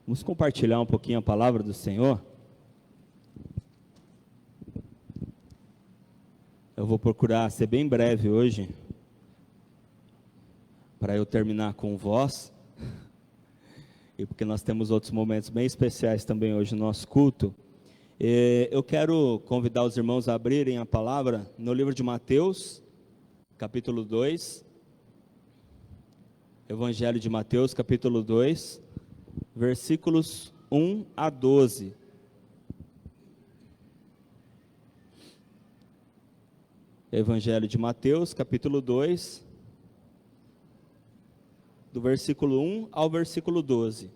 Vamos compartilhar um pouquinho a palavra do Senhor. Eu vou procurar ser bem breve hoje, para eu terminar com voz, e porque nós temos outros momentos bem especiais também hoje no nosso culto. Eu quero convidar os irmãos a abrirem a palavra no livro de Mateus, capítulo 2, Evangelho de Mateus, capítulo 2, versículos 1 a 12. Evangelho de Mateus, capítulo 2, do versículo 1 ao versículo 12.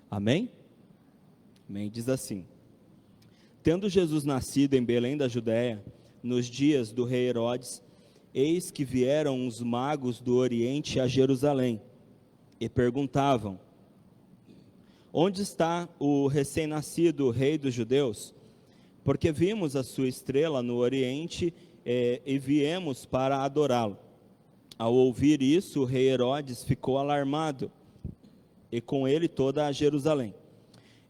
Amém? Amém. Diz assim: Tendo Jesus nascido em Belém da Judéia, nos dias do rei Herodes, eis que vieram os magos do Oriente a Jerusalém, e perguntavam: Onde está o recém-nascido rei dos judeus? Porque vimos a sua estrela no Oriente e viemos para adorá-lo. Ao ouvir isso, o rei Herodes ficou alarmado, e com ele toda a Jerusalém.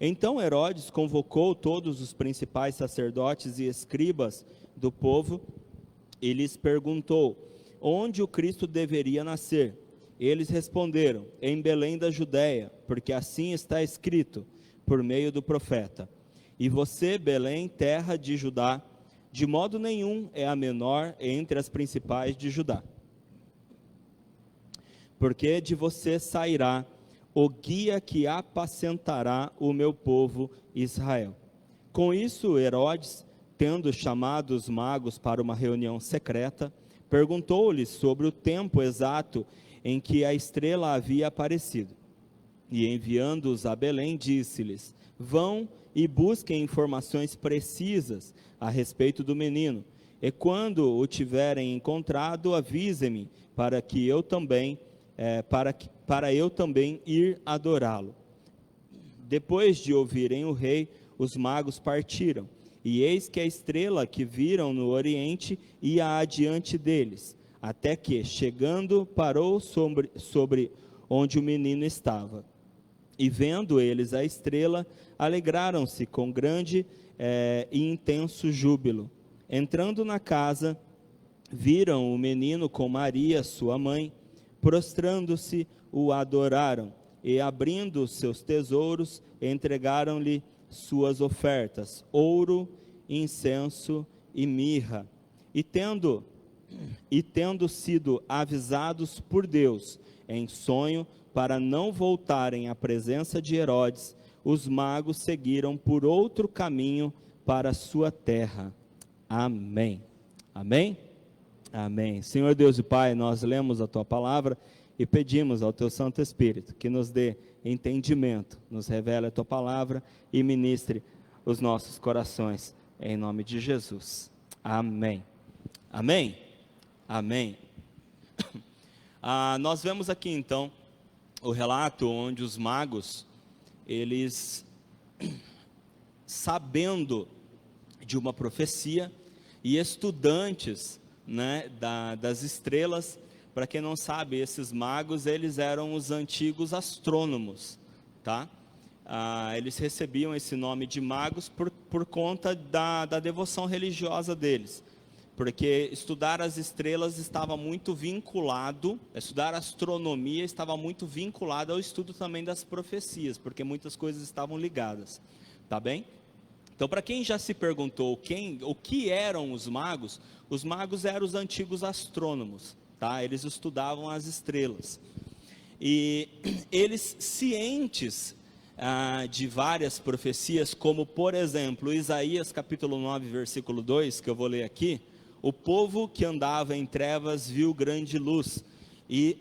Então Herodes convocou todos os principais sacerdotes e escribas do povo e lhes perguntou onde o Cristo deveria nascer. Eles responderam: em Belém da Judéia, porque assim está escrito por meio do profeta: E você, Belém, terra de Judá, de modo nenhum é a menor entre as principais de Judá. Porque de você sairá o guia que apacentará o meu povo Israel. Com isso, Herodes, tendo chamado os magos para uma reunião secreta, perguntou-lhes sobre o tempo exato em que a estrela havia aparecido. E enviando-os a Belém, disse-lhes: Vão e busquem informações precisas a respeito do menino, e quando o tiverem encontrado, avisem-me, para que eu também para eu também ir adorá-lo. Depois de ouvirem o rei, os magos partiram, e eis que a estrela que viram no Oriente ia adiante deles, até que, chegando, parou sobre onde o menino estava. E vendo eles a estrela, alegraram-se com grande e intenso júbilo. Entrando na casa, viram o menino com Maria, sua mãe. Prostrando-se, o adoraram, e abrindo seus tesouros, entregaram-lhe suas ofertas, ouro, incenso e mirra. E tendo sido avisados por Deus em sonho para não voltarem à presença de Herodes, os magos seguiram por outro caminho para a sua terra. Amém. Amém? Amém. Senhor Deus e Pai, nós lemos a Tua palavra e pedimos ao Teu Santo Espírito que nos dê entendimento, nos revele a Tua palavra e ministre os nossos corações, em nome de Jesus. Amém. Amém? Amém. Nós vemos aqui então o relato onde os magos, eles, sabendo de uma profecia, e estudantes das estrelas. Para quem não sabe, esses magos, eles eram os antigos astrônomos, tá? Eles recebiam esse nome de magos por conta da devoção religiosa deles, porque estudar as estrelas estava muito vinculado, estudar astronomia estava muito vinculado ao estudo também das profecias, porque muitas coisas estavam ligadas, tá bem? Então, para quem já se perguntou o que eram os magos eram os antigos astrônomos, tá? Eles estudavam as estrelas. E eles, cientes de várias profecias, como por exemplo, Isaías capítulo 9, versículo 2, que eu vou ler aqui: o povo que andava em trevas viu grande luz, e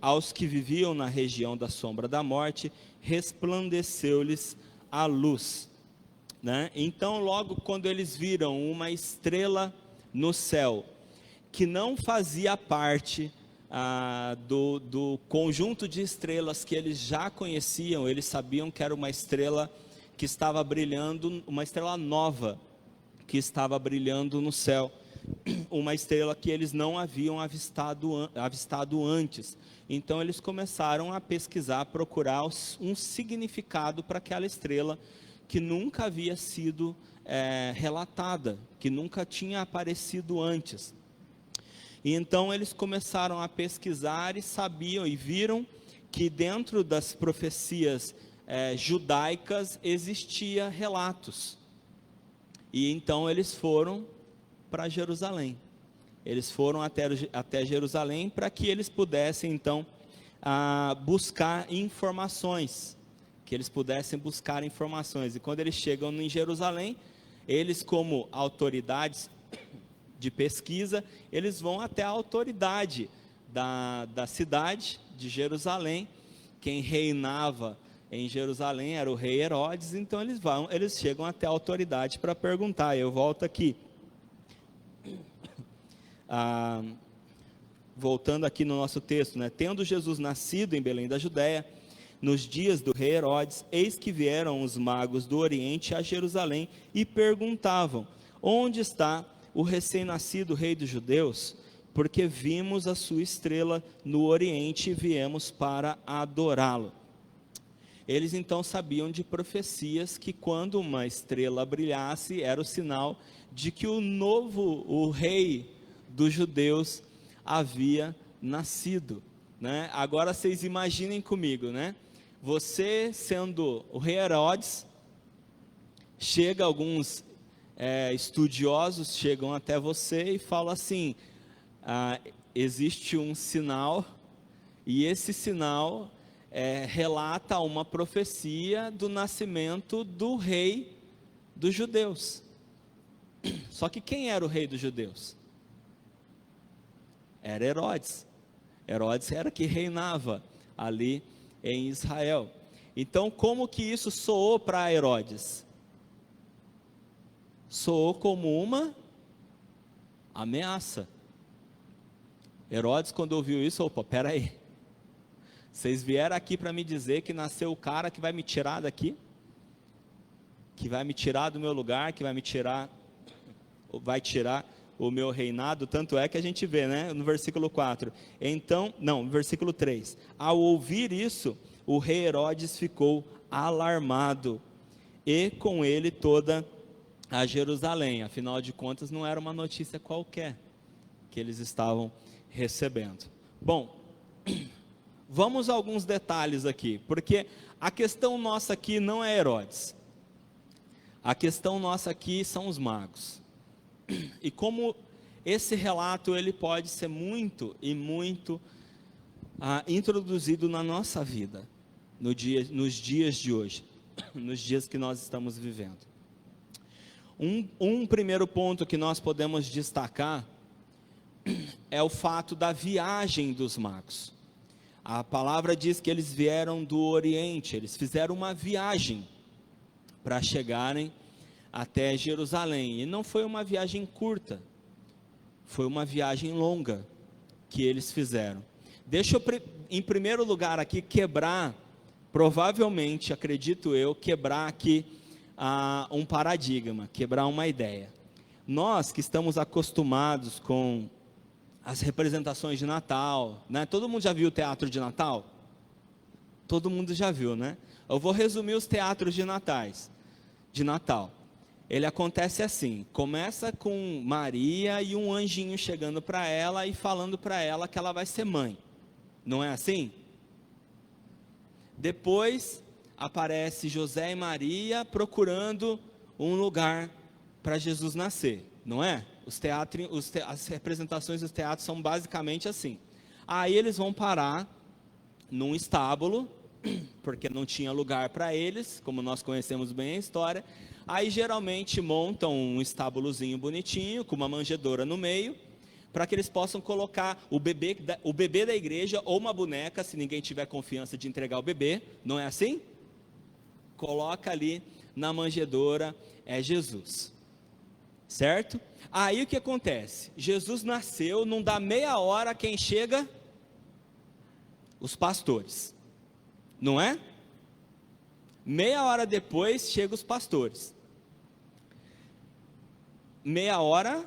aos que viviam na região da sombra da morte, resplandeceu-lhes a luz. Então, logo quando eles viram uma estrela no céu, que não fazia parte do conjunto de estrelas que eles já conheciam, eles sabiam que era uma estrela que estava brilhando, uma estrela nova, que estava brilhando no céu, uma estrela que eles não haviam avistado antes. Então eles começaram a pesquisar, procurar um significado para aquela estrela que nunca havia sido relatada, que nunca tinha aparecido antes. E então eles começaram a pesquisar e sabiam e viram que dentro das profecias judaicas existia relatos. E então eles foram para Jerusalém. Eles foram até Jerusalém para que eles pudessem então buscar informações. E quando eles chegam em Jerusalém, eles, como autoridades de pesquisa, eles vão até a autoridade da cidade de Jerusalém. Quem reinava em Jerusalém era o rei Herodes. Então eles chegam até a autoridade para perguntar. Eu volto aqui. Voltando aqui no nosso texto, né? Tendo Jesus nascido em Belém da Judéia, nos dias do rei Herodes, eis que vieram os magos do Oriente a Jerusalém e perguntavam: onde está o recém-nascido rei dos judeus? Porque vimos a sua estrela no Oriente e viemos para adorá-lo. Eles então sabiam de profecias que quando uma estrela brilhasse, era o sinal de que o rei dos judeus havia nascido, né? Agora vocês imaginem comigo, né? Você sendo o rei Herodes, chega alguns estudiosos, chegam até você e falam assim: existe um sinal, e esse sinal relata uma profecia do nascimento do rei dos judeus. Só que quem era o rei dos judeus? Era Herodes. Herodes era que reinava ali em Israel. Então, como que isso soou para Herodes? Soou como uma ameaça. Herodes, quando ouviu isso, opa, peraí, vocês vieram aqui para me dizer que nasceu o cara que vai me tirar daqui, que vai me tirar do meu lugar, que vai tirar o meu reinado. Tanto é que a gente vê, né, no versículo 4, no versículo 3, ao ouvir isso, o rei Herodes ficou alarmado, e com ele toda a Jerusalém. Afinal de contas, não era uma notícia qualquer que eles estavam recebendo. Bom, vamos a alguns detalhes aqui, porque a questão nossa aqui não é Herodes, a questão nossa aqui são os magos. E como esse relato ele pode ser muito introduzido na nossa vida, nos dias de hoje, nos dias que nós estamos vivendo. Um primeiro ponto que nós podemos destacar é o fato da viagem dos magos. A palavra diz que eles vieram do Oriente, eles fizeram uma viagem para chegarem até Jerusalém. E não foi uma viagem curta, foi uma viagem longa que eles fizeram. Deixa eu, em primeiro lugar aqui, provavelmente, acredito eu, quebrar aqui um paradigma, quebrar uma ideia. Nós que estamos acostumados com as representações de Natal, né? Todo mundo já viu o teatro de Natal? Todo mundo já viu, né? Eu vou resumir os teatros de Natal. Ele acontece assim: começa com Maria e um anjinho chegando para ela e falando para ela que ela vai ser mãe. Não é assim? Depois aparece José e Maria procurando um lugar para Jesus nascer, não é? As representações dos teatros são basicamente assim. Aí eles vão parar num estábulo, porque não tinha lugar para eles, como nós conhecemos bem a história. Aí geralmente montam um estábulozinho bonitinho, com uma manjedoura no meio, para que eles possam colocar o bebê da igreja, ou uma boneca, se ninguém tiver confiança de entregar o bebê, não é assim? Coloca ali na manjedoura, é Jesus, certo? Aí o que acontece? Jesus nasceu, não dá meia hora, quem chega? Os pastores, não é? Meia hora depois chegam os pastores. meia hora,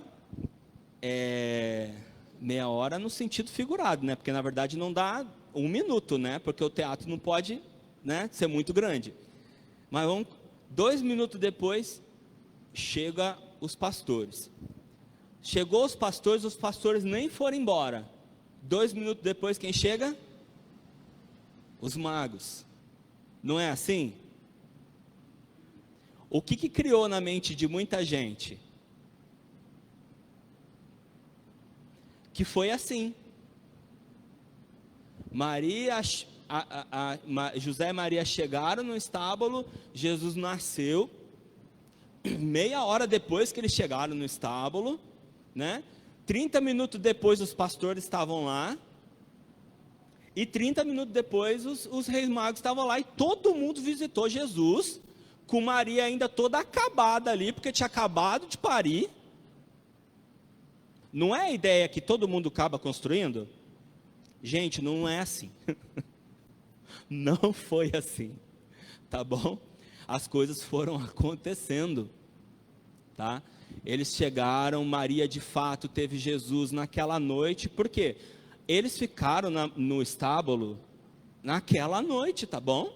meia hora no sentido figurado, né? Porque na verdade não dá 1 minuto, né? Porque o teatro não pode, né, ser muito grande. Mas 2 minutos depois, chega os pastores. Chegou os pastores nem foram embora. 2 minutos depois, quem chega? Os magos. Não é assim? O que criou na mente de muita gente? Que foi assim. José e Maria chegaram no estábulo, Jesus nasceu. Meia hora depois que eles chegaram no estábulo, né? 30 minutos depois os pastores estavam lá. E 30 minutos depois os reis magos estavam lá. E todo mundo visitou Jesus, com Maria ainda toda acabada ali, porque tinha acabado de parir. Não é a ideia que todo mundo acaba construindo? Gente, não é assim. Não foi assim, tá bom? As coisas foram acontecendo, tá? Eles chegaram, Maria de fato teve Jesus naquela noite. Por quê? Eles ficaram no estábulo naquela noite, tá bom?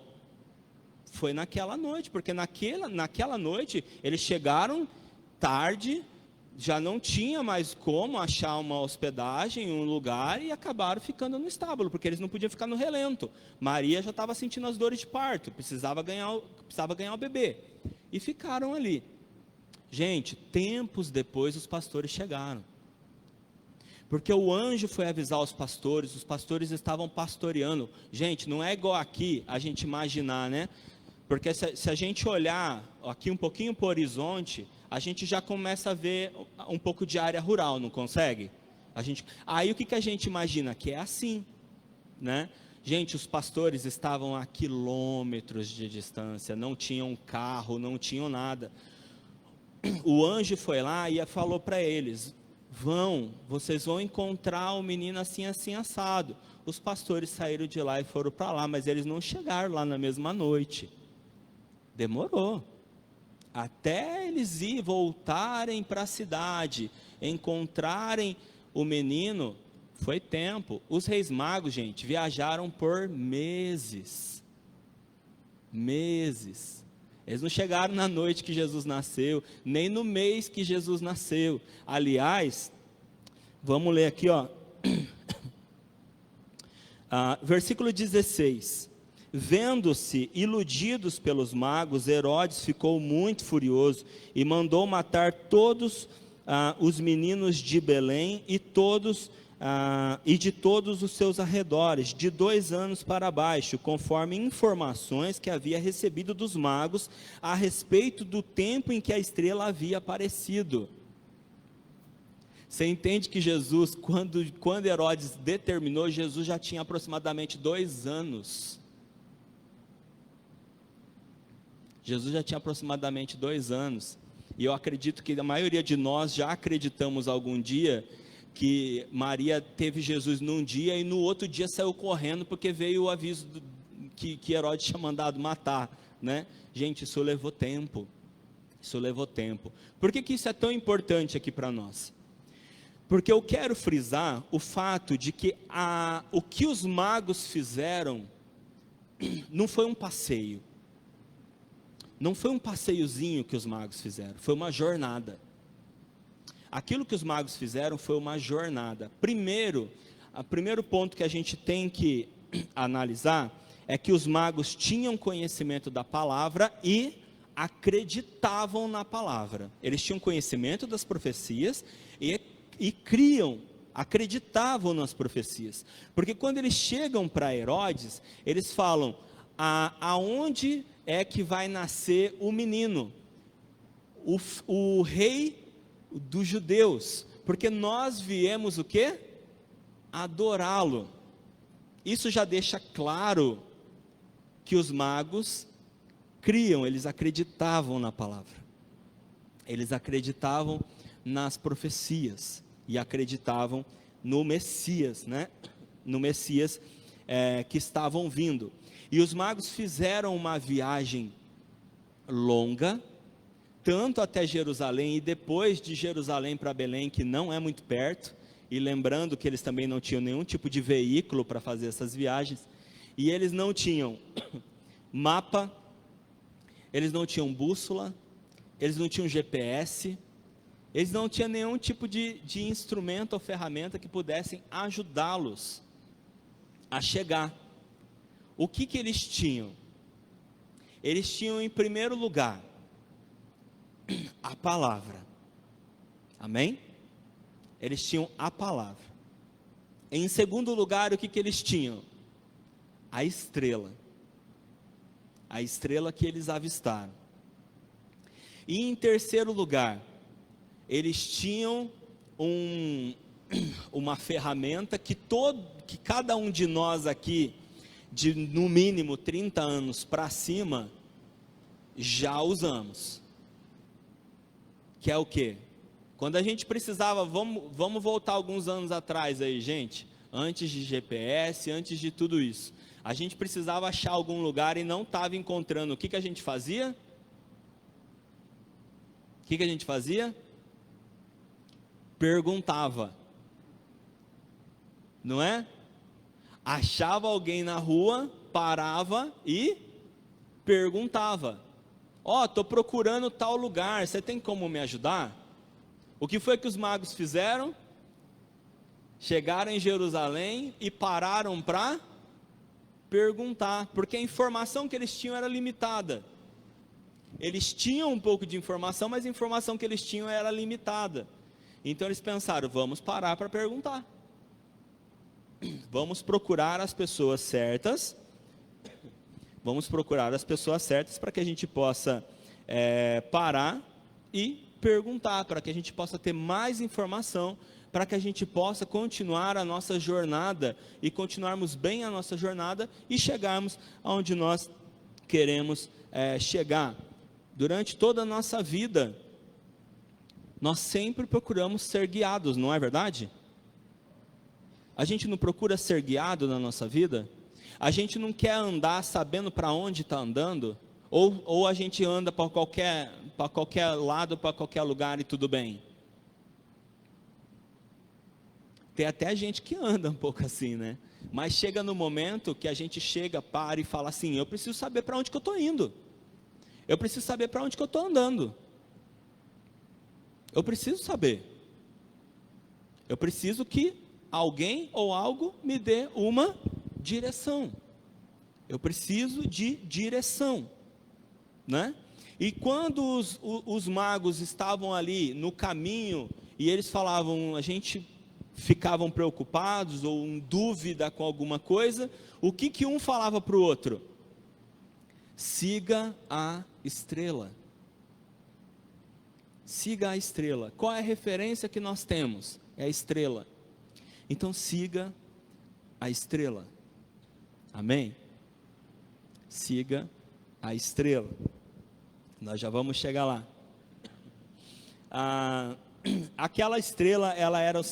Foi naquela noite, porque naquela noite eles chegaram tarde, já não tinha mais como achar uma hospedagem, um lugar, e acabaram ficando no estábulo, porque eles não podiam ficar no relento. Maria já estava sentindo as dores de parto, precisava ganhar o bebê, e ficaram ali. Gente, tempos depois os pastores chegaram, porque o anjo foi avisar os pastores estavam pastoreando. Gente, não é igual aqui a gente imaginar, né? Porque se a gente olhar aqui um pouquinho para o horizonte, a gente já começa a ver um pouco de área rural, não consegue? Aí o que a gente imagina? Que é assim, né? Gente, os pastores estavam a quilômetros de distância, não tinham carro, não tinham nada. O anjo foi lá e falou para eles: vocês vão encontrar o menino assim, assim, assado. Os pastores saíram de lá e foram para lá, mas eles não chegaram lá na mesma noite. Demorou. Até eles voltarem para a cidade, encontrarem o menino, foi tempo. Os reis magos, gente, viajaram por meses. Meses. Eles não chegaram na noite que Jesus nasceu, nem no mês que Jesus nasceu. Aliás, vamos ler aqui, ó. Versículo 16. Vendo-se iludidos pelos magos, Herodes ficou muito furioso e mandou matar todos os meninos de Belém e de todos os seus arredores, de 2 anos para baixo, conforme informações que havia recebido dos magos a respeito do tempo em que a estrela havia aparecido. Você entende que Jesus, quando Herodes determinou, Jesus já tinha aproximadamente 2 anos. Jesus já tinha aproximadamente 2 anos, e eu acredito que a maioria de nós já acreditamos algum dia que Maria teve Jesus num dia e no outro dia saiu correndo porque veio o aviso que Herodes tinha mandado matar, né? Gente, isso levou tempo. Por que isso é tão importante aqui para nós? Porque eu quero frisar o fato de que o que os magos fizeram não foi um passeio. Não foi um passeiozinho que os magos fizeram, foi uma jornada. Aquilo que os magos fizeram foi uma jornada. O primeiro ponto que a gente tem que analisar é que os magos tinham conhecimento da palavra e acreditavam na palavra. Eles tinham conhecimento das profecias e acreditavam nas profecias. Porque quando eles chegam para Herodes, eles falam: aonde é que vai nascer o menino? O rei dos judeus, porque nós viemos o quê? Adorá-lo. Isso já deixa claro que os magos criam, eles acreditavam na palavra, eles acreditavam nas profecias e acreditavam no Messias, né? No Messias que estavam vindo. E os magos fizeram uma viagem longa, tanto até Jerusalém e depois de Jerusalém para Belém, que não é muito perto, e lembrando que eles também não tinham nenhum tipo de veículo para fazer essas viagens, e eles não tinham mapa, eles não tinham bússola, eles não tinham GPS, eles não tinham nenhum tipo de instrumento ou ferramenta que pudessem ajudá-los a chegar. O que eles tinham? Eles tinham, em primeiro lugar, a palavra. Amém? Eles tinham a palavra. Em segundo lugar, o que eles tinham? A estrela. A estrela que eles avistaram. E em terceiro lugar, eles tinham uma ferramenta que cada um de nós aqui, de no mínimo 30 anos para cima, já usamos. Que é o quê? Quando a gente precisava, vamos voltar alguns anos atrás aí, gente, antes de GPS, antes de tudo isso, a gente precisava achar algum lugar e não estava encontrando. O que a gente fazia? O que a gente fazia? Perguntava, não é? Achava alguém na rua, parava e perguntava: estou procurando tal lugar, você tem como me ajudar? O que foi que os magos fizeram? Chegaram em Jerusalém e pararam para perguntar, porque a informação que eles tinham era limitada. Eles tinham um pouco de informação, mas a informação que eles tinham era limitada. Então eles pensaram: vamos parar para perguntar. Vamos procurar as pessoas certas. Vamos procurar as pessoas certas para que a gente possa parar e perguntar, para que a gente possa ter mais informação, para que a gente possa continuar a nossa jornada e continuarmos bem a nossa jornada e chegarmos aonde nós queremos chegar. Durante toda a nossa vida, nós sempre procuramos ser guiados, não é verdade? A gente não procura ser guiado na nossa vida? A gente não quer andar sabendo para onde está andando? Ou a gente anda para qualquer lado, para qualquer lugar e tudo bem? Tem até gente que anda um pouco assim, né? Mas chega no momento que a gente para e fala assim: eu preciso saber para onde que eu estou indo. Eu preciso saber para onde que eu estou andando. Eu preciso saber. Eu preciso que alguém ou algo me dê uma direção. Eu preciso de direção, né? E quando os magos estavam ali no caminho e eles falavam, a gente ficavam preocupados ou em dúvida com alguma coisa, o que um falava para o outro? Siga a estrela. Siga a estrela. Qual é a referência que nós temos? É a estrela. Então siga a estrela. Amém? Siga a estrela. Nós já vamos chegar lá. Aquela estrela, ela era um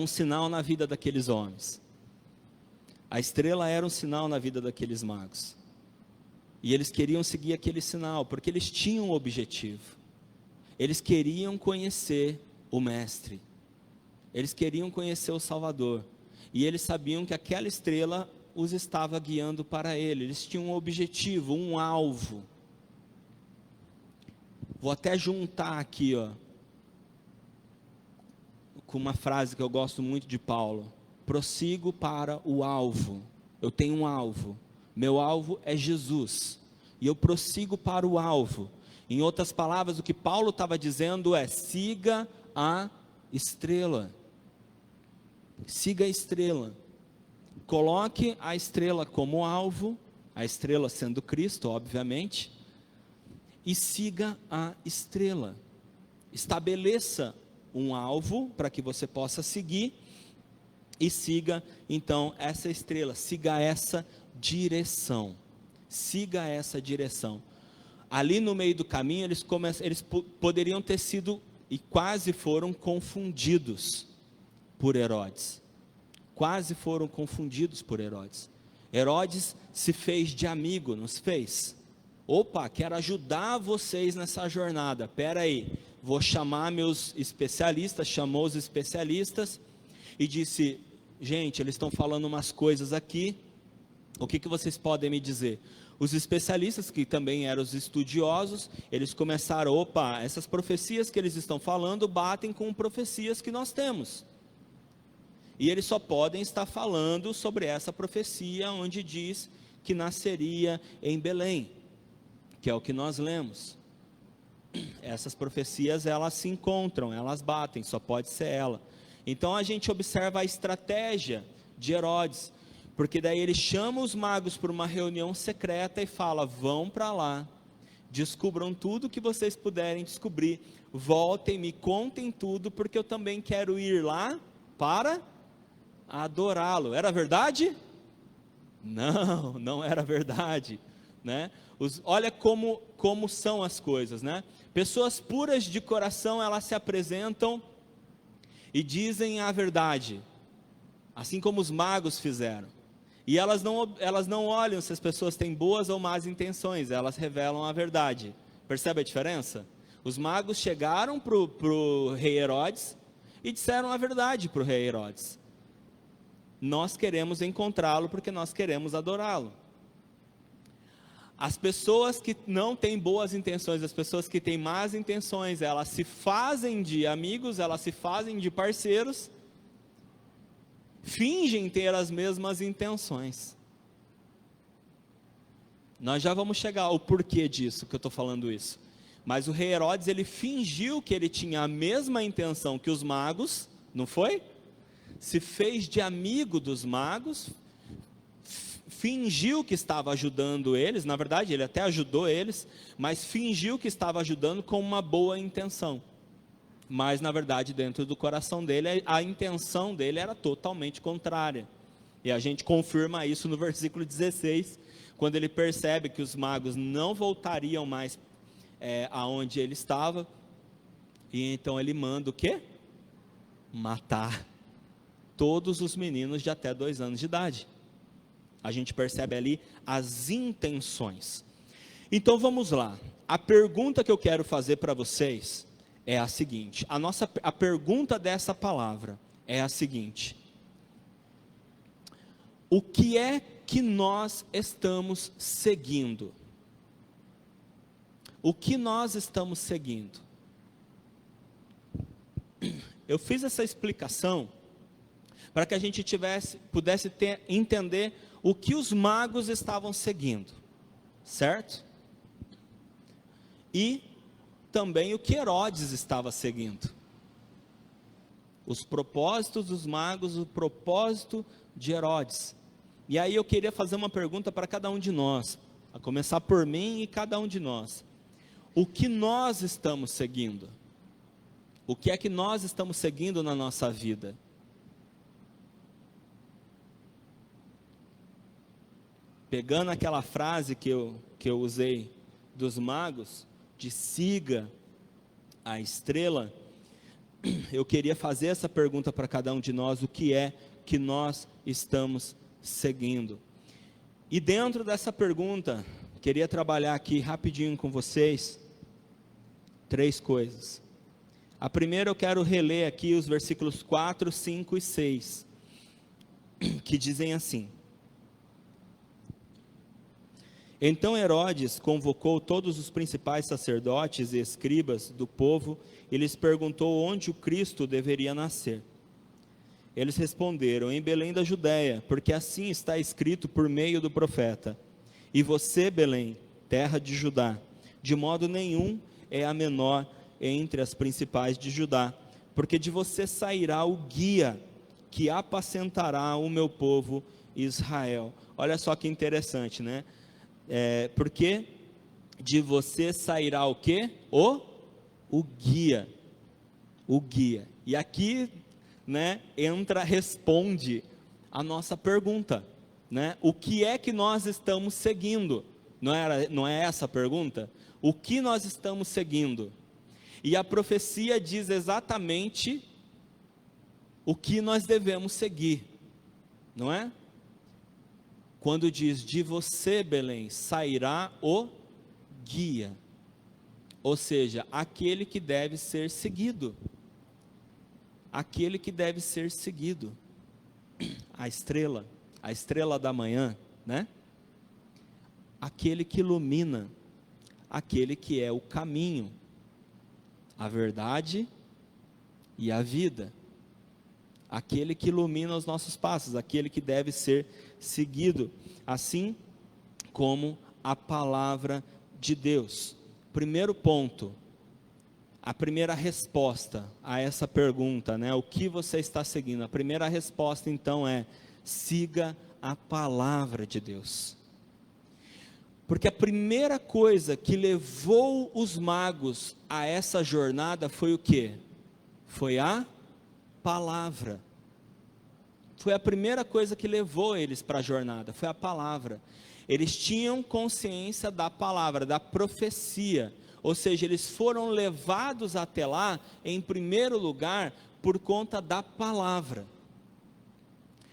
sinal na vida daqueles homens. A estrela era um sinal na vida daqueles magos. E eles queriam seguir aquele sinal, porque eles tinham um objetivo. Eles queriam conhecer o Mestre. Eles queriam conhecer o Salvador. E eles sabiam que aquela estrela os estava guiando para ele. Eles tinham um objetivo, um alvo. Vou até juntar aqui, com uma frase que eu gosto muito de Paulo: prossigo para o alvo. Eu tenho um alvo. Meu alvo é Jesus. E eu prossigo para o alvo. Em outras palavras, o que Paulo estava dizendo é: siga a estrela. Siga a estrela. Coloque a estrela como alvo, a estrela sendo Cristo, obviamente, e siga a estrela. Estabeleça um alvo para que você possa seguir e siga então essa estrela, siga essa direção. Siga essa direção. Ali no meio do caminho eles poderiam ter sido e quase foram confundidos por Herodes. Quase foram confundidos por Herodes. Herodes se fez de amigo, não se fez? Opa, quero ajudar vocês nessa jornada. Espera aí, vou chamar meus especialistas. Chamou os especialistas e disse: gente, eles estão falando umas coisas aqui, o que vocês podem me dizer? Os especialistas, que também eram os estudiosos, eles começaram: opa, essas profecias que eles estão falando batem com profecias que nós temos, e eles só podem estar falando sobre essa profecia onde diz que nasceria em Belém, que é o que nós lemos. Essas profecias, elas se encontram, elas batem, só pode ser ela. Então a gente observa a estratégia de Herodes, porque daí ele chama os magos para uma reunião secreta e fala: vão para lá, descubram tudo que vocês puderem descobrir, voltem, me contem tudo, porque eu também quero ir lá para adorá-lo. Era verdade? Não, não era verdade, né? Olha como são as coisas, né? Pessoas puras de coração, elas se apresentam e dizem a verdade, assim como os magos fizeram. E elas não olham se as pessoas têm boas ou más intenções, elas revelam a verdade. Percebe a diferença? Os magos chegaram para o rei Herodes e disseram a verdade para o rei Herodes: nós queremos encontrá-lo porque nós queremos adorá-lo. As pessoas que não têm boas intenções, as pessoas que têm más intenções, elas se fazem de amigos, elas se fazem de parceiros, fingem ter as mesmas intenções. Nós já vamos chegar ao porquê disso, que eu estou falando isso. Mas o rei Herodes, ele fingiu que ele tinha a mesma intenção que os magos, não foi? Se fez de amigo dos magos, fingiu que estava ajudando eles. Na verdade ele até ajudou eles, mas fingiu que estava ajudando com uma boa intenção. Mas na verdade dentro do coração dele, a intenção dele era totalmente contrária. E a gente confirma isso no versículo 16, quando ele percebe que os magos não voltariam mais aonde ele estava, e então ele manda o quê? Matar todos os meninos de até 2 anos de idade. A gente percebe ali as intenções. Então vamos lá, a pergunta que eu quero fazer para vocês é a seguinte: a pergunta dessa palavra é a seguinte: o que é que nós estamos seguindo? O que nós estamos seguindo? Eu fiz essa explicação para que a gente pudesse entender o que os magos estavam seguindo, certo? E também o que Herodes estava seguindo. Os propósitos dos magos, o propósito de Herodes. E aí eu queria fazer uma pergunta para cada um de nós, a começar por mim e cada um de nós. O que nós estamos seguindo? O que é que nós estamos seguindo na nossa vida? Pegando aquela frase que eu usei dos magos, de siga a estrela, eu queria fazer essa pergunta para cada um de nós: o que é que nós estamos seguindo? E dentro dessa pergunta, queria trabalhar aqui rapidinho com vocês 3 coisas. A primeira, eu quero reler aqui os versículos 4, 5 e 6, que dizem assim: então Herodes convocou todos os principais sacerdotes e escribas do povo e lhes perguntou onde o Cristo deveria nascer. Eles responderam: em Belém da Judéia, porque assim está escrito por meio do profeta: e você, Belém, terra de Judá, de modo nenhum é a menor entre as principais de Judá, porque de você sairá o guia que apacentará o meu povo Israel. Olha só que interessante, né? Porque de você sairá o quê? O guia. O guia. E aqui, né, responde a nossa pergunta, né? O que é que nós estamos seguindo? Não é essa a pergunta? O que nós estamos seguindo? E a profecia diz exatamente o que nós devemos seguir, não é? Quando diz: de você, Belém, sairá o guia, ou seja, aquele que deve ser seguido. Aquele que deve ser seguido. A estrela da manhã, né? Aquele que ilumina, aquele que é o caminho, a verdade e a vida. Aquele que ilumina os nossos passos, aquele que deve ser seguido, assim como a palavra de Deus. Primeiro ponto, a primeira resposta a essa pergunta, né? O que você está seguindo? A primeira resposta então é: siga a palavra de Deus. Porque a primeira coisa que levou os magos a essa jornada foi o quê? Foi a palavra. Foi a primeira coisa que levou eles para a jornada, foi a palavra. Eles tinham consciência da palavra, da profecia, ou seja, eles foram levados até lá, em primeiro lugar, por conta da palavra.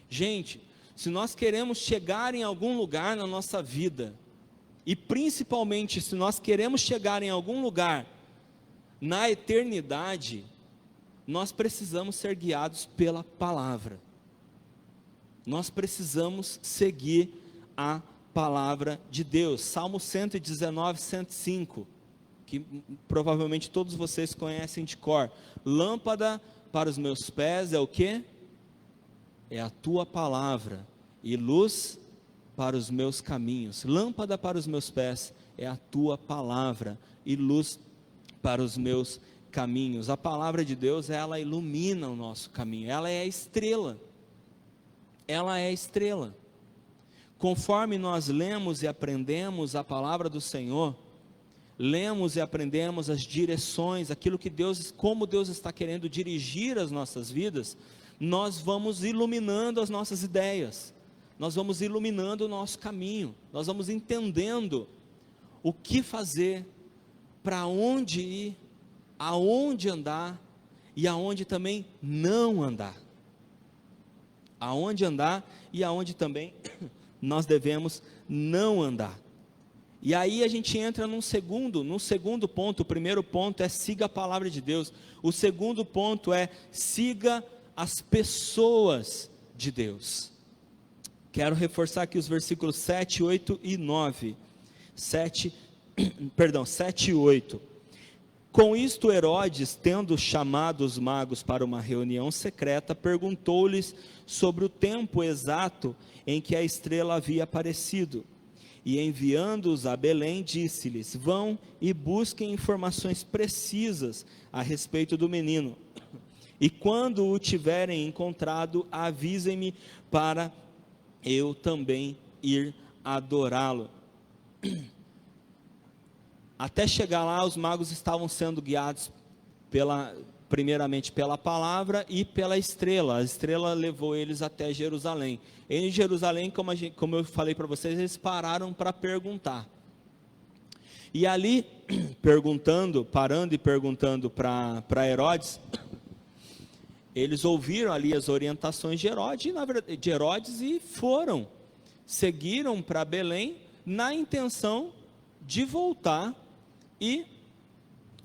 Gente, se nós queremos chegar em algum lugar na nossa vida, e principalmente se nós queremos chegar em algum lugar na eternidade, nós precisamos ser guiados pela palavra. Nós precisamos seguir a palavra de Deus. Salmo 119, 105, que provavelmente todos vocês conhecem de cor. Lâmpada para os meus pés é o quê? É a tua palavra, e luz para os meus caminhos. Lâmpada para os meus pés é a tua palavra, e luz para os meus caminhos. A palavra de Deus, ela ilumina o nosso caminho, ela é a estrela. Ela é a estrela. Conforme nós lemos e aprendemos a palavra do Senhor, lemos e aprendemos as direções, aquilo que Deus, como Deus está querendo dirigir as nossas vidas, nós vamos iluminando as nossas ideias, nós vamos iluminando o nosso caminho, nós vamos entendendo o que fazer, para onde ir, aonde andar e aonde também não andar. Aonde andar e aonde também nós devemos não andar. E aí a gente entra num segundo ponto. O primeiro ponto é siga a palavra de Deus. O segundo ponto é siga as pessoas de Deus. Quero reforçar aqui os versículos 7, 8 e 9. 7 e 8. Com isto Herodes, tendo chamado os magos para uma reunião secreta, perguntou-lhes sobre o tempo exato em que a estrela havia aparecido. E enviando-os a Belém, disse-lhes: vão e busquem informações precisas a respeito do menino. E quando o tiverem encontrado, avisem-me para eu também ir adorá-lo. Até chegar lá, os magos estavam sendo guiados primeiramente pela palavra e pela estrela. A estrela levou eles até Jerusalém. Em Jerusalém, como eu falei para vocês, eles pararam para perguntar. E ali, parando e perguntando para Herodes, eles ouviram ali as orientações de Herodes e seguiram para Belém na intenção de voltar e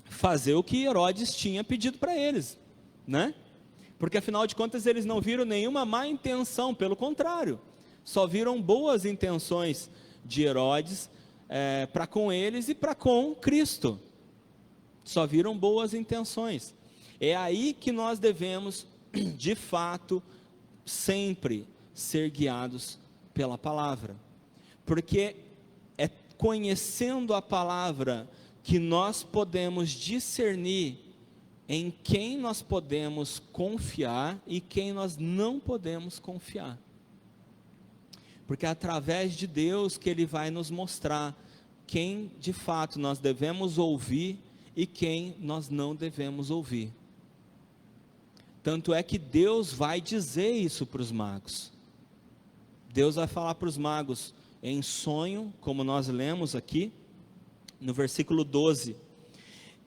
fazer o que Herodes tinha pedido para eles, né? Porque afinal de contas eles não viram nenhuma má intenção, pelo contrário, só viram boas intenções de Herodes para com eles e para com Cristo. Só viram boas intenções. É aí que nós devemos, de fato, sempre ser guiados pela palavra, porque é conhecendo a palavra que nós podemos discernir em quem nós podemos confiar e quem nós não podemos confiar. Porque é através de Deus que Ele vai nos mostrar quem de fato nós devemos ouvir e quem nós não devemos ouvir. Tanto é que Deus vai dizer isso para os magos. Deus vai falar para os magos em sonho, como nós lemos aqui, no versículo 12,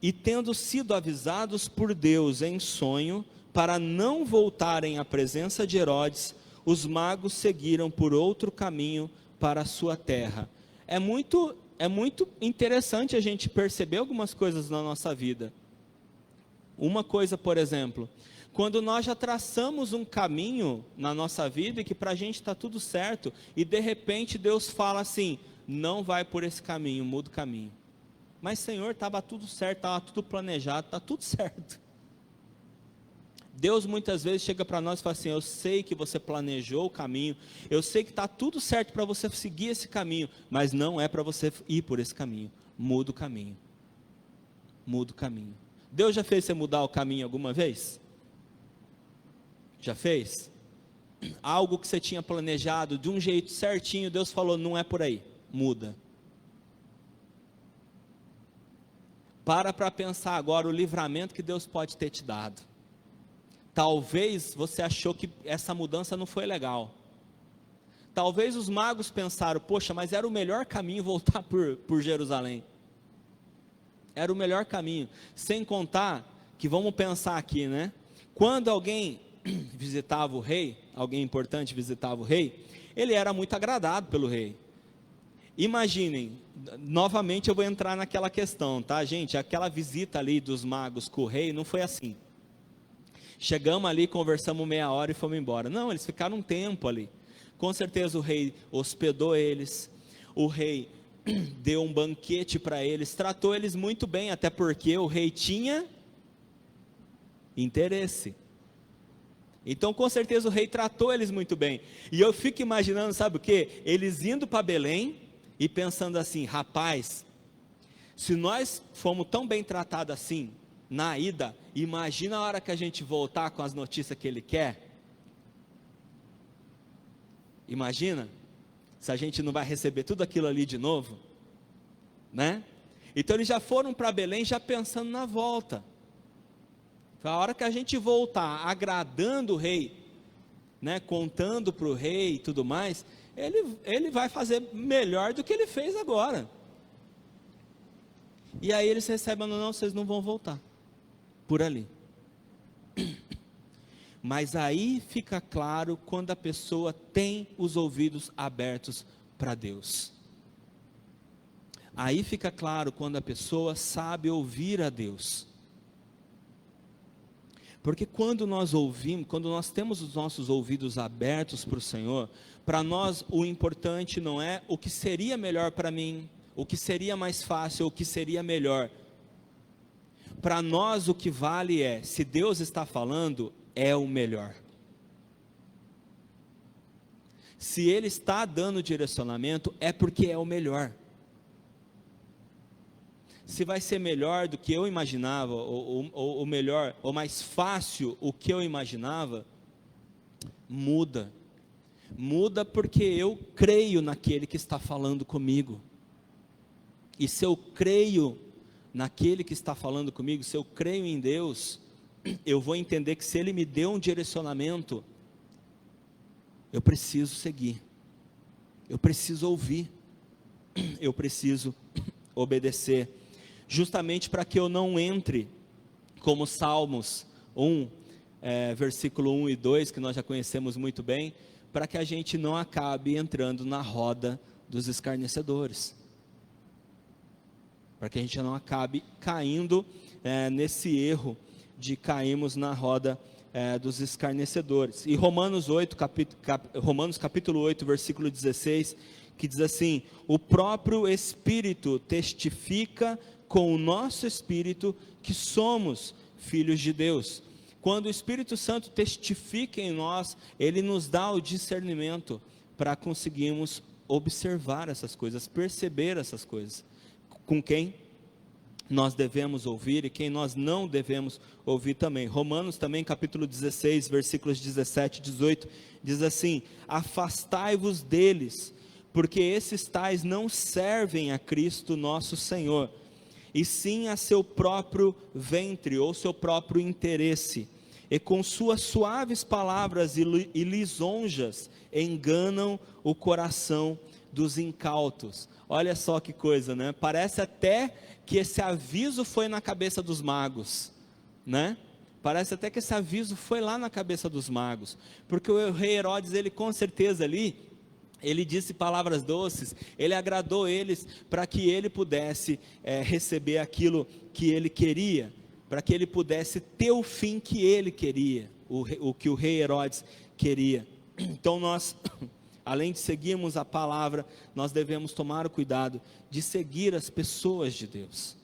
e tendo sido avisados por Deus em sonho, para não voltarem à presença de Herodes, os magos seguiram por outro caminho para a sua terra. É muito é muito interessante a gente perceber algumas coisas na nossa vida. Uma coisa, por exemplo, quando nós já traçamos um caminho na nossa vida e que para a gente está tudo certo, e de repente Deus fala assim, não vai por esse caminho, muda o caminho. Mas Senhor, estava tudo certo, estava tudo planejado, está tudo certo. Deus muitas vezes chega para nós e fala assim, eu sei que você planejou o caminho, eu sei que está tudo certo para você seguir esse caminho, mas não é para você ir por esse caminho, muda o caminho. Muda o caminho. Deus já fez você mudar o caminho alguma vez? Já fez? Algo que você tinha planejado de um jeito certinho, Deus falou, não é por aí, muda. Para pensar agora o livramento que Deus pode ter te dado. Talvez você achou que essa mudança não foi legal. Talvez os magos pensaram, poxa, mas era o melhor caminho voltar por Jerusalém. Era o melhor caminho. Sem contar que, vamos pensar aqui, né? Quando alguém visitava o rei, alguém importante visitava o rei, ele era muito agradado pelo rei. Imaginem, novamente eu vou entrar naquela questão, tá gente? Aquela visita ali dos magos com o rei não foi assim. Chegamos ali, conversamos meia hora e fomos embora. Não, eles ficaram um tempo ali. Com certeza o rei hospedou eles, o rei deu um banquete para eles, tratou eles muito bem, até porque o rei tinha interesse. Então com certeza o rei tratou eles muito bem. E eu fico imaginando, sabe o que? Eles indo para Belém e pensando assim, rapaz, se nós fomos tão bem tratados assim, na ida, imagina a hora que a gente voltar com as notícias que ele quer. Imagina, se a gente não vai receber tudo aquilo ali de novo, né? Então eles já foram para Belém já pensando na volta. A hora que a gente voltar agradando o rei, né, contando para o rei e tudo mais, ele vai fazer melhor do que ele fez agora. E aí eles recebem, não, vocês não vão voltar por ali. Mas aí fica claro quando a pessoa tem os ouvidos abertos para Deus. Aí fica claro quando a pessoa sabe ouvir a Deus. Porque quando nós ouvimos, quando nós temos os nossos ouvidos abertos para o Senhor, para nós o importante não é o que seria melhor para mim, o que seria mais fácil, o que seria melhor. Para nós o que vale é, se Deus está falando, é o melhor. Se Ele está dando direcionamento, é porque é o melhor. Se vai ser melhor do que eu imaginava, ou melhor, ou mais fácil o que eu imaginava, muda. Muda porque eu creio naquele que está falando comigo. E se eu creio naquele que está falando comigo, se eu creio em Deus, eu vou entender que se Ele me deu um direcionamento, eu preciso seguir, eu preciso ouvir, eu preciso obedecer, justamente para que eu não entre, como Salmos 1, versículo 1 e 2, que nós já conhecemos muito bem, para que a gente não acabe entrando na roda dos escarnecedores, para que a gente não acabe caindo nesse erro de cairmos na roda dos escarnecedores. E Romanos capítulo 8, versículo 16, que diz assim: o próprio Espírito testifica com o nosso espírito que somos filhos de Deus. Quando o Espírito Santo testifica em nós, ele nos dá o discernimento para conseguirmos observar essas coisas, perceber essas coisas. Com quem nós devemos ouvir e quem nós não devemos ouvir também. Romanos também, capítulo 16, versículos 17 e 18, diz assim: afastai-vos deles, porque esses tais não servem a Cristo nosso Senhor, e sim a seu próprio ventre, ou seu próprio interesse, e com suas suaves palavras e lisonjas, enganam o coração dos incautos. Olha só que coisa, né? Parece até que esse aviso foi na cabeça dos magos, né? Parece até que esse aviso foi lá na cabeça dos magos, porque o rei Herodes, ele com certeza ali, ele disse palavras doces, ele agradou eles para que ele pudesse receber aquilo que ele queria, para que ele pudesse ter o fim que ele queria, o que o rei Herodes queria. Então nós, além de seguirmos a palavra, nós devemos tomar o cuidado de seguir as pessoas de Deus,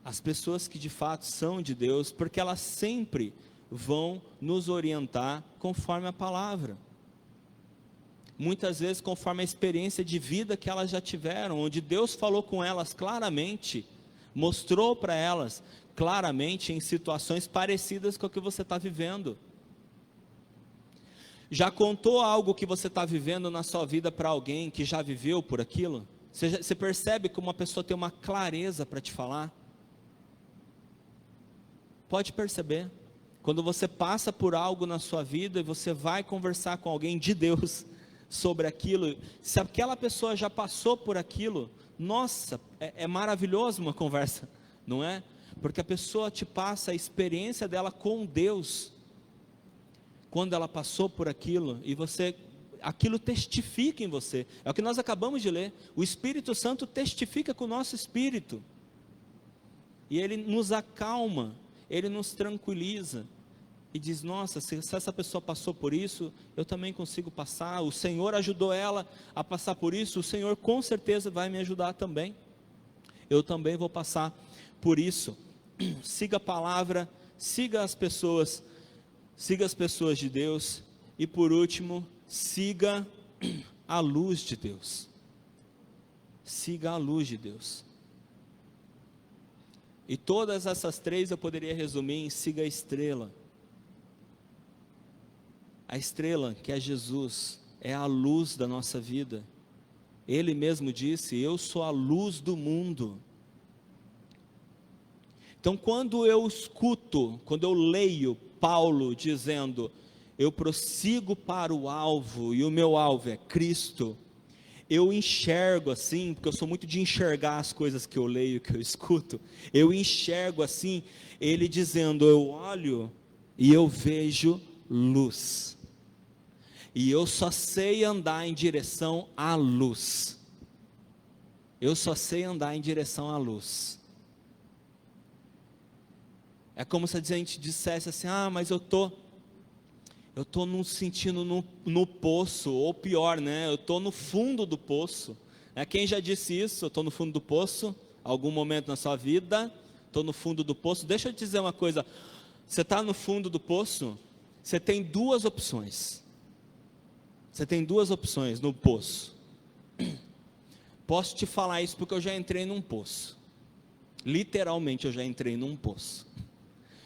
as pessoas que de fato são de Deus, porque elas sempre vão nos orientar conforme a palavra, muitas vezes conforme a experiência de vida que elas já tiveram, onde Deus falou com elas claramente, mostrou para elas claramente em situações parecidas com o que você está vivendo. Já contou algo que você está vivendo na sua vida para alguém que já viveu por aquilo? Você percebe como uma pessoa tem uma clareza para te falar? Pode perceber, quando você passa por algo na sua vida e você vai conversar com alguém de Deus sobre aquilo, se aquela pessoa já passou por aquilo, nossa, é maravilhoso uma conversa, não é? Porque a pessoa te passa a experiência dela com Deus, quando ela passou por aquilo, e aquilo testifica em você, é o que nós acabamos de ler, o Espírito Santo testifica com o nosso espírito, e ele nos acalma, ele nos tranquiliza, e diz, nossa, se essa pessoa passou por isso, eu também consigo passar, o Senhor ajudou ela a passar por isso, o Senhor com certeza vai me ajudar também, eu também vou passar por isso. Siga a palavra, siga as pessoas de Deus, e por último, siga a luz de Deus, siga a luz de Deus, e todas essas três eu poderia resumir em siga a estrela que é Jesus, é a luz da nossa vida, ele mesmo disse, eu sou a luz do mundo. Então quando eu escuto, quando eu leio Paulo dizendo, eu prossigo para o alvo, e o meu alvo é Cristo, eu enxergo assim, porque eu sou muito de enxergar as coisas que eu leio, que eu escuto, eu enxergo assim, ele dizendo, eu olho e eu vejo luz, e eu só sei andar em direção à luz, eu só sei andar em direção à luz. É como se a gente dissesse assim, mas eu tô no sentindo no poço, ou pior, né? Eu tô no fundo do poço. Quem já disse isso? Eu tô no fundo do poço, algum momento na sua vida, tô no fundo do poço. Deixa eu te dizer uma coisa, você está no fundo do poço, você tem duas opções. Você tem duas opções no poço. Posso te falar isso porque eu já entrei num poço. Literalmente eu já entrei num poço.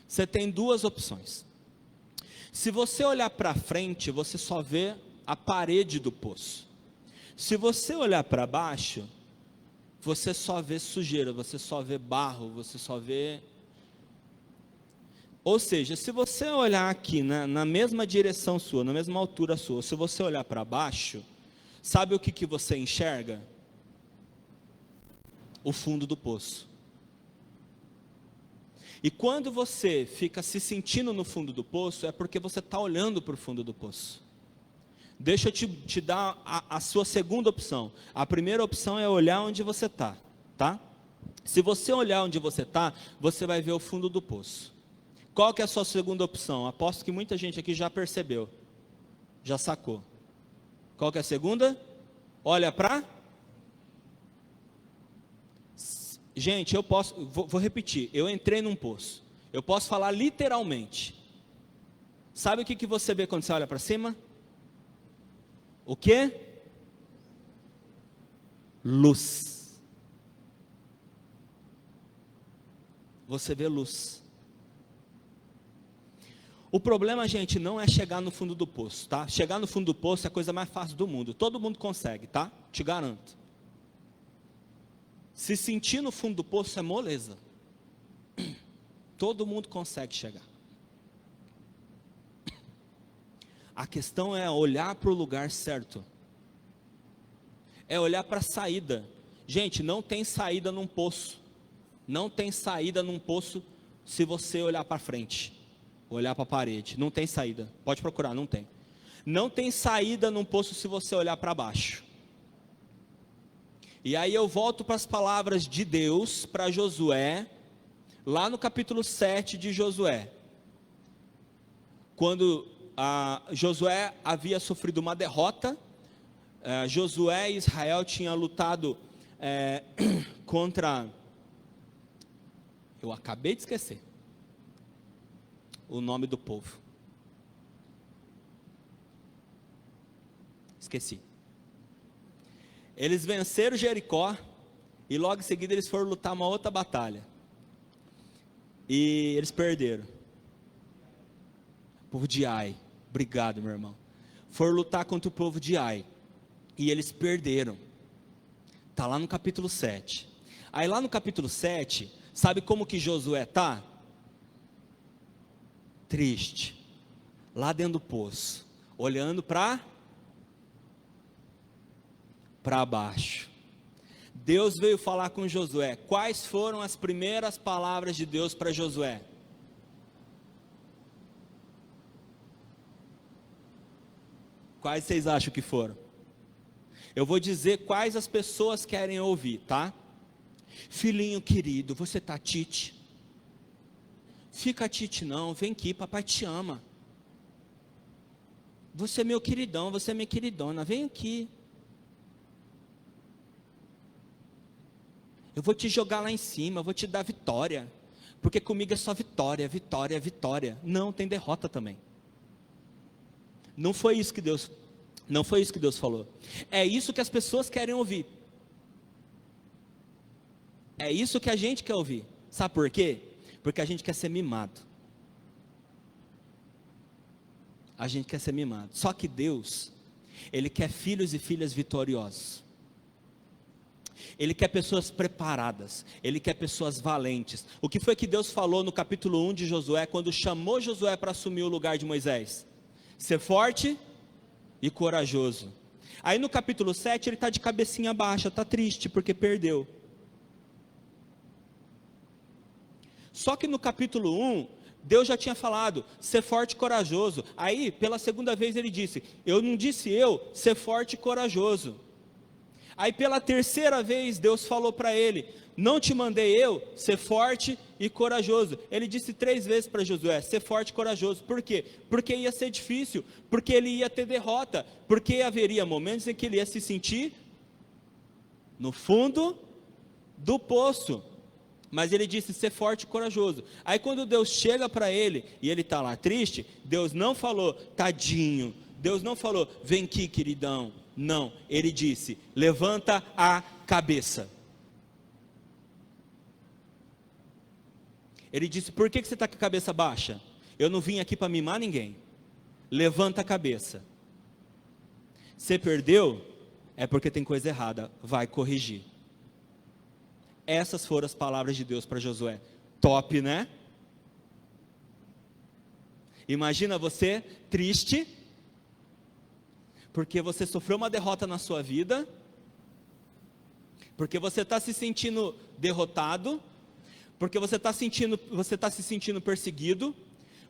Você tem duas opções. Se você olhar para frente, você só vê a parede do poço. Se você olhar para baixo, você só vê sujeira, você só vê barro, você só vê... Ou seja, se você olhar aqui na mesma direção sua, na mesma altura sua, se você olhar para baixo, sabe o que você enxerga? O fundo do poço. E quando você fica se sentindo no fundo do poço, é porque você está olhando para o fundo do poço. Deixa eu te dar a sua segunda opção. A primeira opção é olhar onde você está, tá? Se você olhar onde você está, você vai ver o fundo do poço. Qual que é a sua segunda opção? Aposto que muita gente aqui já percebeu, já sacou. Qual que é a segunda? Olha para... Gente, eu posso, vou repetir, eu entrei num poço, eu posso falar literalmente. Sabe o que você vê quando você olha para cima? O quê? Luz. Você vê luz. O problema, gente, não é chegar no fundo do poço, tá? Chegar no fundo do poço é a coisa mais fácil do mundo, todo mundo consegue, tá? Te garanto. Se sentir no fundo do poço é moleza. Todo mundo consegue chegar. A questão é olhar para o lugar certo. É olhar para a saída. Gente, não tem saída num poço. Não tem saída num poço se você olhar para frente. Olhar para a parede. Não tem saída. Pode procurar, não tem. Não tem saída num poço se você olhar para baixo. E aí eu volto para as palavras de Deus para Josué, lá no capítulo 7 de Josué. Quando Josué havia sofrido uma derrota, Josué e Israel tinham lutado contra... Eu acabei de esquecer o nome do povo. Esqueci. Eles venceram Jericó e logo em seguida eles foram lutar uma outra batalha. E eles perderam. O povo de Ai. Obrigado, meu irmão. Foram lutar contra o povo de Ai. E eles perderam. Está lá no capítulo 7. Aí lá no capítulo 7, sabe como que Josué está? Triste. Lá dentro do poço. Olhando para baixo. Deus veio falar com Josué. Quais foram as primeiras palavras de Deus para Josué? Quais vocês acham que foram? Eu vou dizer quais as pessoas querem ouvir, tá? Filhinho querido, você tá tite? Fica tite não, vem aqui, papai te ama. Você é meu queridão, você é minha queridona, vem aqui. Eu vou te jogar lá em cima, eu vou te dar vitória, porque comigo é só vitória, vitória, vitória. Não, tem derrota também. Não foi isso que Deus falou. É isso que as pessoas querem ouvir. É isso que a gente quer ouvir. Sabe por quê? Porque a gente quer ser mimado. A gente quer ser mimado. Só que Deus, Ele quer filhos e filhas vitoriosos. Ele quer pessoas preparadas, Ele quer pessoas valentes. O que foi que Deus falou no capítulo 1 de Josué, quando chamou Josué para assumir o lugar de Moisés? Ser forte e corajoso. Aí no capítulo 7 ele está de cabecinha baixa, está triste porque perdeu. Só que no capítulo 1, Deus já tinha falado, ser forte e corajoso. Aí pela segunda vez ele disse, eu não disse ser forte e corajoso. Aí pela terceira vez Deus falou para ele, não te mandei eu ser forte e corajoso. Ele disse 3 vezes para Josué, ser forte e corajoso. Por quê? Porque ia ser difícil, porque ele ia ter derrota, porque haveria momentos em que ele ia se sentir no fundo do poço. Mas ele disse ser forte e corajoso. Aí quando Deus chega para ele, e ele está lá triste, Deus não falou, tadinho. Deus não falou, vem aqui queridão. Não, ele disse, levanta a cabeça. Ele disse, por que você está com a cabeça baixa? Eu não vim aqui para mimar ninguém. Levanta a cabeça. Você perdeu? É porque tem coisa errada, vai corrigir. Essas foram as palavras de Deus para Josué. Top, né? Imagina você triste, porque você sofreu uma derrota na sua vida, porque você está se sentindo derrotado, porque você está se sentindo perseguido,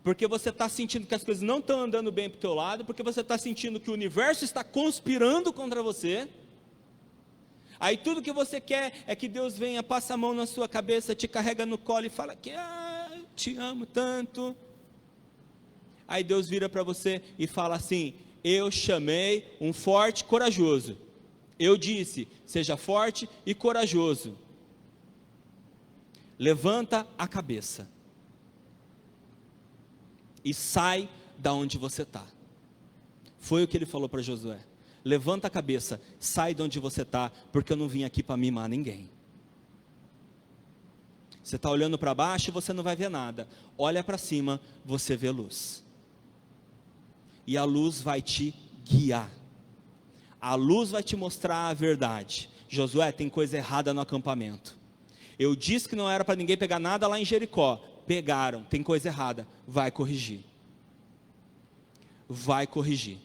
porque você está sentindo que as coisas não estão andando bem para o teu lado, porque você está sentindo que o universo está conspirando contra você. Aí tudo que você quer é que Deus venha, passa a mão na sua cabeça, te carrega no colo e fala que te amo tanto. Aí Deus vira para você e fala assim, eu chamei um forte e corajoso. Eu disse, seja forte e corajoso. Levanta a cabeça. E sai da onde você está. Foi o que ele falou para Josué. Levanta a cabeça, sai de onde você está, porque eu não vim aqui para mimar ninguém. Você está olhando para baixo e você não vai ver nada. Olha para cima, você vê luz. E a luz vai te guiar. A luz vai te mostrar a verdade. Josué, tem coisa errada no acampamento. Eu disse que não era para ninguém pegar nada lá em Jericó. Pegaram, tem coisa errada. Vai corrigir. Vai corrigir.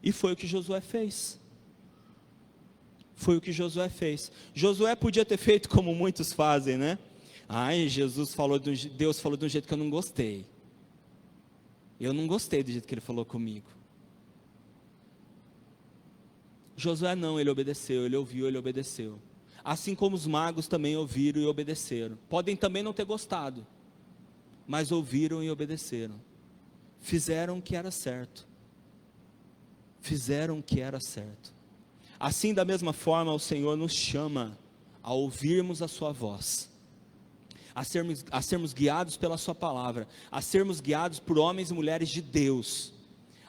E foi o que Josué fez. Foi o que Josué fez. Josué podia ter feito como muitos fazem, né? Ai, Deus falou de um jeito que eu não gostei. Eu não gostei do jeito que ele falou comigo. Josué não, ele obedeceu, ele ouviu, ele obedeceu. Assim como os magos também ouviram e obedeceram. Podem também não ter gostado, mas ouviram e obedeceram. Fizeram o que era certo. Fizeram o que era certo. Assim, da mesma forma, o Senhor nos chama a ouvirmos a sua voz, a sermos guiados pela sua palavra, a sermos guiados por homens e mulheres de Deus,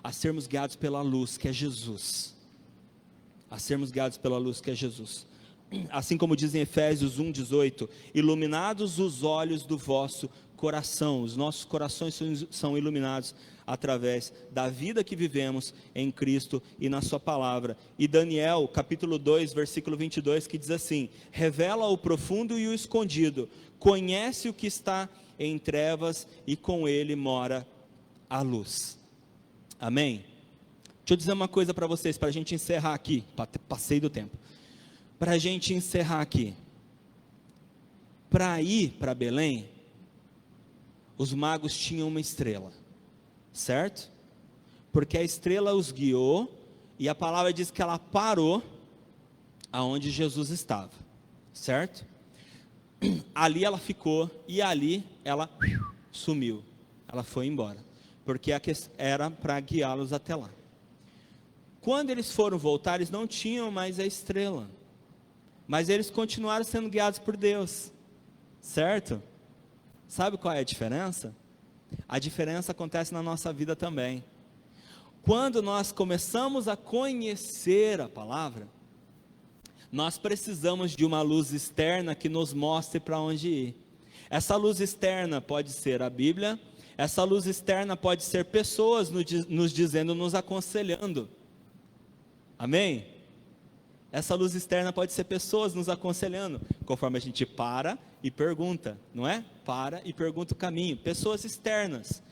a sermos guiados pela luz que é Jesus, a sermos guiados pela luz que é Jesus. Assim como diz em Efésios 1:18, iluminados os olhos do vosso coração, os nossos corações são iluminados através da vida que vivemos em Cristo e na sua palavra. E Daniel, capítulo 2, versículo 22, que diz assim: revela o profundo e o escondido, conhece o que está em trevas e com ele mora a luz. Amém? Deixa eu dizer uma coisa para vocês, para a gente encerrar aqui, passei do tempo, para a gente encerrar aqui. Para ir para Belém, os magos tinham uma estrela, certo? Porque a estrela os guiou, e a palavra diz que ela parou aonde Jesus estava, certo? Ali ela ficou, e ali ela sumiu, ela foi embora, porque era para guiá-los até lá. Quando eles foram voltar, eles não tinham mais a estrela, mas eles continuaram sendo guiados por Deus, certo? Sabe qual é a diferença? A diferença acontece na nossa vida também. Quando nós começamos a conhecer a palavra, nós precisamos de uma luz externa que nos mostre para onde ir. Essa luz externa pode ser a Bíblia, essa luz externa pode ser pessoas nos dizendo, nos aconselhando. Amém? Essa luz externa pode ser pessoas nos aconselhando, conforme a gente para e pergunta, não é? Para e pergunta o caminho, pessoas externas.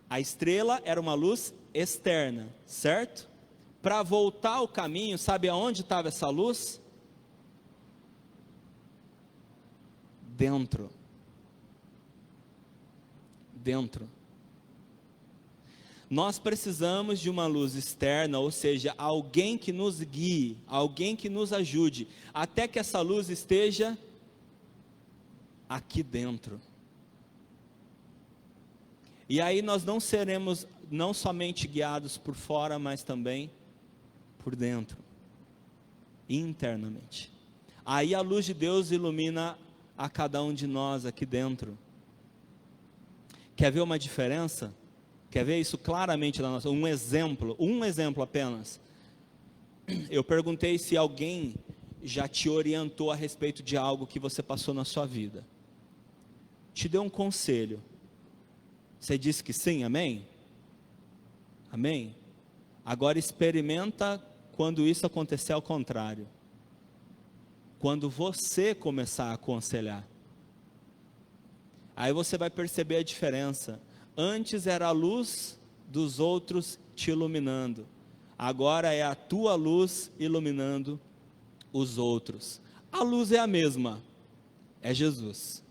A estrela era uma luz externa, certo? Para voltar o caminho, sabe aonde estava essa luz? Dentro. Nós precisamos de uma luz externa, ou seja, alguém que nos guie, alguém que nos ajude, até que essa luz esteja aqui dentro. E aí nós não seremos não somente guiados por fora, mas também por dentro, internamente. Aí a luz de Deus ilumina a cada um de nós aqui dentro. Quer ver uma diferença? Quer ver isso claramente na nossa? Um exemplo apenas. Eu perguntei se alguém já te orientou a respeito de algo que você passou na sua vida. Te deu um conselho. Você disse que sim, amém? Amém? Agora experimenta quando isso acontecer ao contrário. Quando você começar a aconselhar. Aí você vai perceber a diferença. Antes era a luz dos outros te iluminando. Agora é a tua luz iluminando os outros. A luz é a mesma. É Jesus.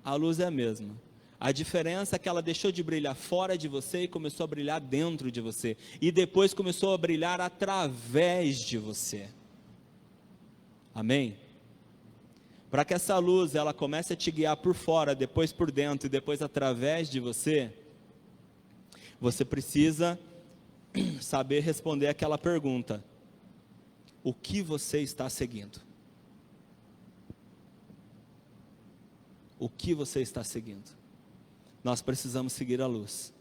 A luz é a mesma. A diferença é que ela deixou de brilhar fora de você e começou a brilhar dentro de você. E depois começou a brilhar através de você. Amém? Para que essa luz ela comece a te guiar por fora, depois por dentro e depois através de você, você precisa saber responder aquela pergunta: o que você está seguindo? O que você está seguindo? Nós precisamos seguir a luz.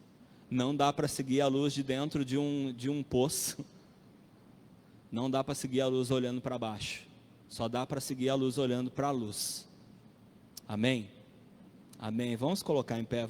Não dá para seguir a luz de dentro de um poço. Não dá para seguir a luz olhando para baixo. Só dá para seguir a luz olhando para a luz. Amém? Amém. Vamos colocar em pé.